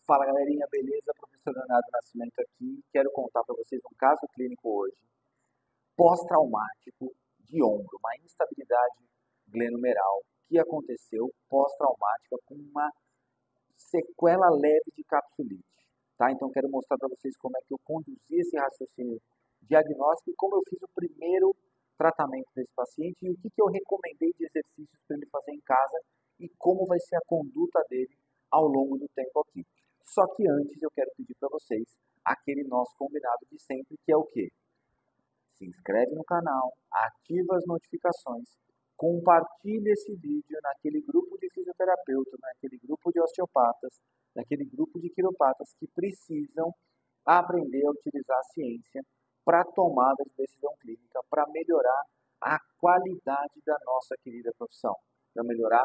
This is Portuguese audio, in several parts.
Fala galerinha, beleza? Professor Leonardo Nascimento aqui. Quero contar para vocês um caso clínico hoje, pós-traumático de ombro, uma instabilidade glenomeral que aconteceu pós-traumática com uma sequela leve de capsulite, tá? Então quero mostrar para vocês como é que eu conduzi esse raciocínio diagnóstico e como eu fiz o primeiro tratamento desse paciente e o que eu recomendei de exercícios para ele fazer em casa e como vai ser a conduta dele ao longo do tempo aqui. Só que antes eu quero pedir para vocês aquele nosso combinado de sempre, que é o quê? Se inscreve no canal, ativa as notificações, compartilhe esse vídeo naquele grupo de fisioterapeutas, naquele grupo de osteopatas, naquele grupo de quiropatas que precisam aprender a utilizar a ciência para tomada de decisão clínica, para melhorar a qualidade da nossa querida profissão, para melhorar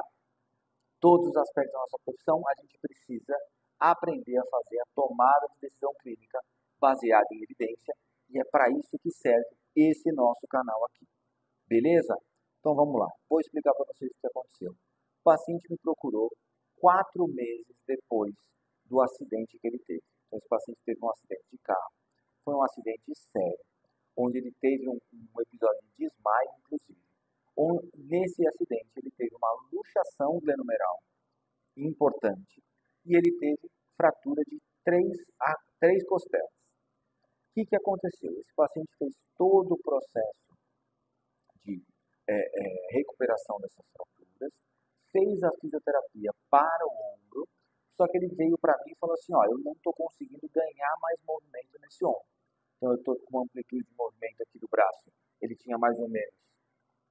todos os aspectos da nossa profissão. A gente precisa aprender a fazer a tomada de decisão clínica baseada em evidência, e é para isso que serve esse nosso canal aqui. Beleza? Então vamos lá. Vou explicar para vocês o que aconteceu. O paciente me procurou 4 meses depois do acidente que ele teve. Então esse paciente teve um acidente de carro. Foi um acidente sério, onde ele teve um episódio de desmaio, inclusive. Nesse acidente ele teve uma luxação glenomeral importante e ele teve fratura de 3 costelas. O que aconteceu? Esse paciente fez todo o processo de recuperação dessas fraturas, fez a fisioterapia para o ombro, só que ele veio para mim e falou assim, ó, eu não estou conseguindo ganhar mais movimento nesse ombro. Então eu estou com uma amplitude de movimento aqui do braço, ele tinha mais ou menos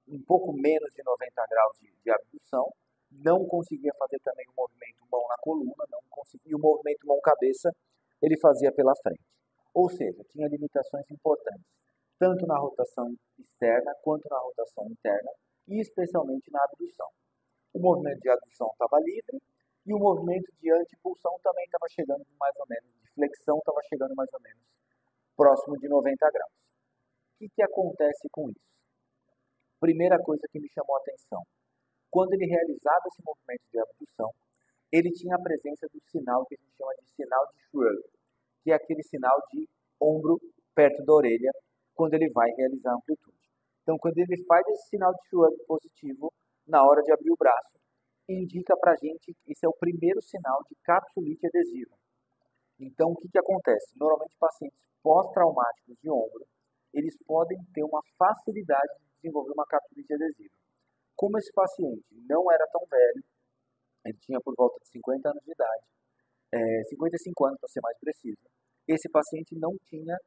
um pouco menos de 90 graus de abdução, não conseguia fazer também o movimento mão na coluna, não conseguia o movimento mão-cabeça, ele fazia pela frente. Ou seja, tinha limitações importantes, tanto na rotação externa quanto na rotação interna, e especialmente na abdução. O movimento de abdução estava livre, e o movimento de antipulsão também estava chegando mais ou menos, de flexão estava chegando mais ou menos próximo de 90 graus. O que acontece com isso? Primeira coisa que me chamou a atenção, quando ele realizava esse movimento de abdução, ele tinha a presença do sinal que a gente chama de sinal de shrug, que é aquele sinal de ombro perto da orelha, quando ele vai realizar a amplitude. Então, quando ele faz esse sinal de shrug positivo, na hora de abrir o braço, indica para a gente que esse é o primeiro sinal de capsulite adesiva. Então, o que acontece? Normalmente, pacientes pós-traumáticos de ombro, eles podem ter uma facilidade de desenvolver uma capsulite adesiva. Como esse paciente não era tão velho, ele tinha por volta de 50 anos de idade, 55 anos para ser mais preciso, esse paciente não tinha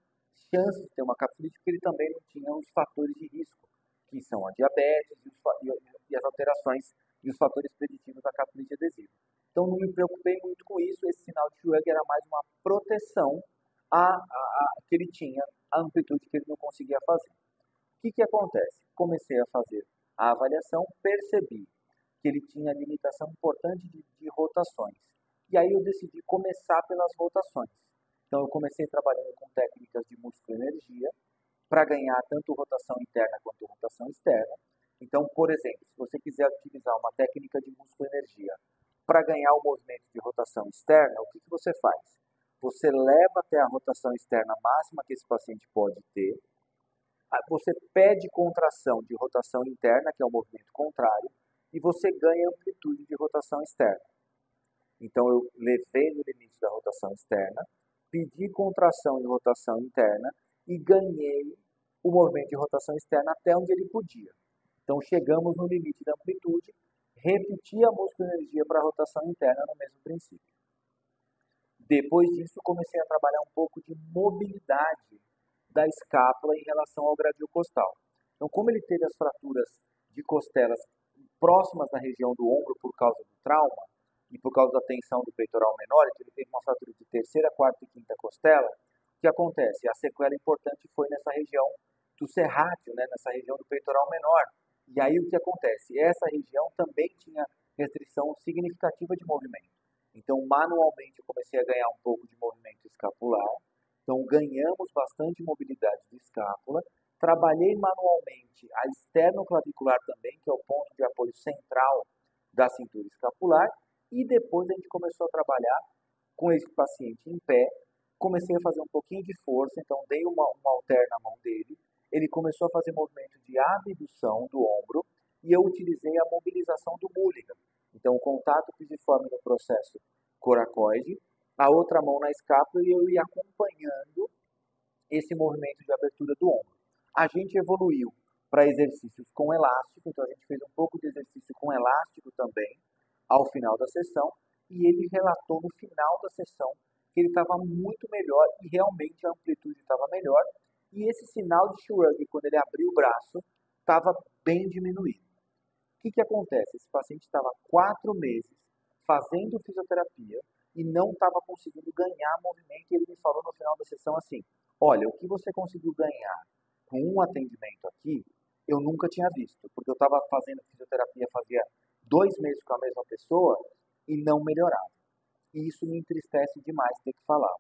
chance de ter uma capsulite porque ele também não tinha os fatores de risco, que são a diabetes e as alterações e os fatores preditivos da capsulite adesiva. Então não me preocupei muito com isso, esse sinal de Shrug era mais uma proteção que ele tinha, a amplitude que ele não conseguia fazer. O que acontece? Comecei a fazer a avaliação, percebi que ele tinha limitação importante de rotações. E aí eu decidi começar pelas rotações. Então eu comecei trabalhando com técnicas de músculo-energia para ganhar tanto rotação interna quanto rotação externa. Então, por exemplo, se você quiser utilizar uma técnica de músculo-energia para ganhar o movimento de rotação externa, o que você faz? Você leva até a rotação externa máxima que esse paciente pode ter, você pede contração de rotação interna, que é o movimento contrário, e você ganha amplitude de rotação externa. Então eu levei no limite da rotação externa, pedi contração de rotação interna e ganhei o movimento de rotação externa até onde ele podia. Então chegamos no limite da amplitude, repeti a músculo-energia para a rotação interna no mesmo princípio. Depois disso comecei a trabalhar um pouco de mobilidade da escápula em relação ao gradil costal. Então, como ele teve as fraturas de costelas próximas da região do ombro por causa do trauma e por causa da tensão do peitoral menor, então ele teve uma fratura de terceira, quarta e quinta costela, o que acontece? A sequela importante foi nessa região do serrátil, nessa região do peitoral menor. E aí o que acontece? Essa região também tinha restrição significativa de movimento. Então, manualmente, eu comecei a ganhar um pouco de movimento escapular. Então, ganhamos bastante mobilidade de escápula. Trabalhei manualmente a esternoclavicular também, que é o ponto de apoio central da cintura escapular. E depois a gente começou a trabalhar com esse paciente em pé, comecei a fazer um pouquinho de força, então dei uma halter na mão dele, ele começou a fazer movimento de abdução do ombro e eu utilizei a mobilização do Mulligan. Então, o contato pisiforme no processo coracoide, a outra mão na escápula e eu ia acompanhando esse movimento de abertura do ombro. A gente evoluiu para exercícios com elástico, então a gente fez um pouco de exercício com elástico também, ao final da sessão, e ele relatou no final da sessão que ele estava muito melhor e realmente a amplitude estava melhor, e esse sinal de shrug, quando ele abriu o braço, estava bem diminuído. O que acontece? Esse paciente estava 4 meses fazendo fisioterapia e não estava conseguindo ganhar movimento, e ele me falou no final da sessão assim, olha, o que você conseguiu ganhar com um atendimento aqui, eu nunca tinha visto, porque eu estava fazendo fisioterapia fazia 2 meses com a mesma pessoa e não melhorava. E isso me entristece demais ter que falar.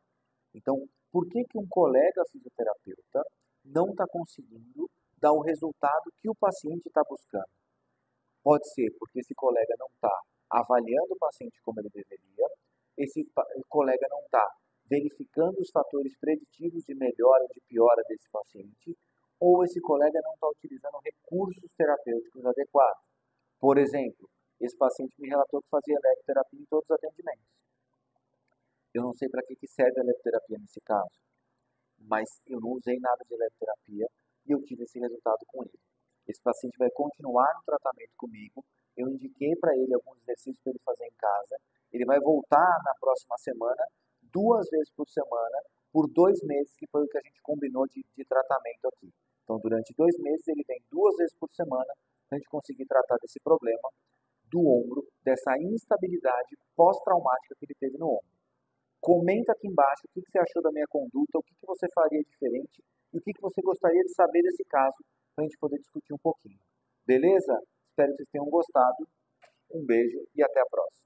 Então, por que um colega fisioterapeuta não está conseguindo dar o resultado que o paciente está buscando? Pode ser porque esse colega não está avaliando o paciente como ele deveria, esse colega não está verificando os fatores preditivos de melhora ou de piora desse paciente, ou esse colega não está utilizando recursos terapêuticos adequados. Por exemplo, esse paciente me relatou que fazia eletroterapia em todos os atendimentos. Eu não sei para que serve a eletroterapia nesse caso, mas eu não usei nada de eletroterapia e eu tive esse resultado com ele. Esse paciente vai continuar no tratamento comigo, eu indiquei para ele alguns exercícios para ele fazer em casa, ele vai voltar na próxima semana, 2 vezes por semana, por 2 meses, que foi o que a gente combinou de tratamento aqui. Então, durante 2 meses, ele vem 2 vezes por semana para a gente conseguir tratar desse problema do ombro, dessa instabilidade pós-traumática que ele teve no ombro. Comenta aqui embaixo o que você achou da minha conduta, o que você faria diferente e o que você gostaria de saber desse caso para a gente poder discutir um pouquinho. Beleza? Espero que vocês tenham gostado. Um beijo e até a próxima.